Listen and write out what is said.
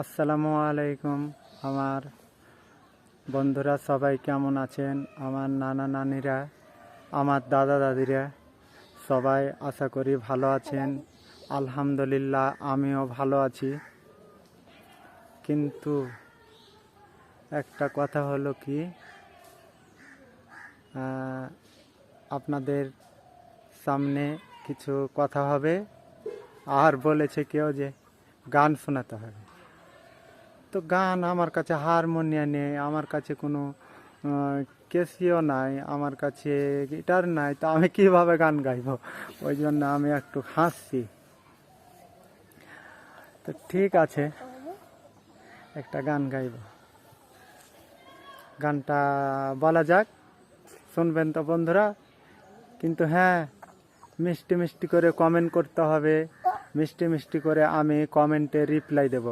আসসালামু আলাইকুম। আমার বন্ধুরা সবাই কেমন আছেন? আমার নানা নানিরা, আমার দাদা দাদিরা সবাই আশা করি ভালো আছেন। আলহামদুলিল্লাহ আমিও ভালো আছি। কিন্তু একটা কথা হলো কি, আপনাদের সামনে কিছু কথা হবে। আর বলেছে কেউ যে গান শোনাতে হবে। তো গান আমার কাছে হারমোনিয়াম নেই, আমার কাছে কোনো ক্যাসিও নাই, আমার কাছে গিটার নাই, তো আমি কিভাবে গান গাইব? ওই জন্য আমি একটু হাসছি। তো ঠিক আছে, একটা গান গাইব। গানটা বলা যাক, শুনবেন তো বন্ধুরা? কিন্তু হ্যাঁ, মিষ্টি মিষ্টি করে কমেন্ট করতে হবে। মিষ্টি মিষ্টি করে আমি কমেন্টে রিপ্লাই দেব।